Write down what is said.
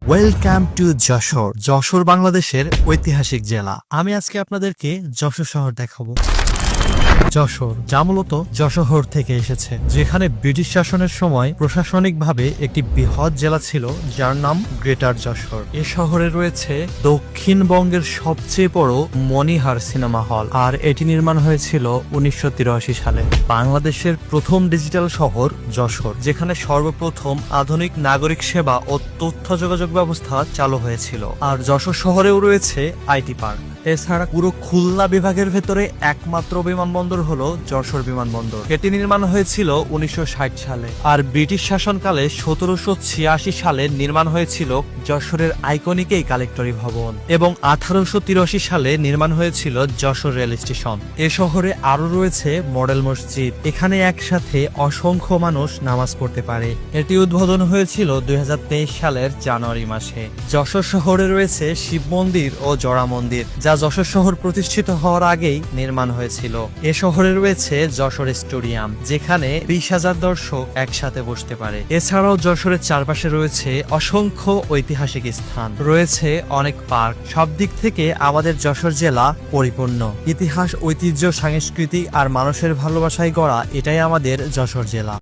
Welcome to Jessore. Jessore বাংলাদেশের ঐতিহাসিক জেলা। আমি আজকে আপনাদেরকে যশোর শহর দেখাবো। যশোর, যা মূলত যশোহর থেকে এসেছে, যেখানে ব্রিটিশ শাসনের সময় প্রশাসনিকভাবে একটি বৃহৎ জেলা ছিল যার নাম গ্রেটার যশোর। এ শহরে রয়েছে দক্ষিণবঙ্গের সবচেয়ে বড় মনিহার সিনেমা হল, আর এটি নির্মাণ হয়েছিল 1983 সালে। বাংলাদেশের প্রথম ডিজিটাল শহর যশোর, যেখানে সর্বপ্রথম আধুনিক নাগরিক সেবা ও তথ্য যোগাযোগ ব্যবস্থা চালু হয়েছিল। আর যশোর শহরেও রয়েছে আইটি পার্ক। এছাড়া পুরো খুলনা বিভাগের ভেতরে একমাত্র বিমানবন্দর হলো যশোর বিমানবন্দর। এটি নির্মাণ হয়েছিল 1960 সালে। আর ব্রিটিশ শাসনকালে 1786 সালে নির্মাণ হয়েছিল যশোরের আইকনিক এই কালেক্টরি ভবন, এবং 1883 সালে নির্মাণ হয়েছিল যশোর রেল স্টেশন। এ শহরে আরো রয়েছে মডেল মসজিদ, এখানে একসাথে অসংখ্য মানুষ নামাজ পড়তে পারে। এটি উদ্বোধন হয়েছিল 2023 সালের জানুয়ারি মাসে। যশোর শহরে রয়েছে শিব মন্দির ও জোড়া মন্দির, যা যশোর শহর প্রতিষ্ঠিত হওয়ার আগেই নির্মাণ হয়েছিল। এ শহরে রয়েছে যশোর স্টেডিয়াম, যেখানে 20,000 দর্শক একসাথে বসতে পারে। এছাড়াও যশোরের চারপাশে রয়েছে অসংখ্য ঐতিহাসিক স্থান, রয়েছে অনেক পার্ক। সব দিক থেকে আমাদের যশোর জেলা পরিপূর্ণ। ইতিহাস, ঐতিহ্য, সংস্কৃতি আর মানুষের ভালোবাসায় গড়া এটাই আমাদের যশোর জেলা।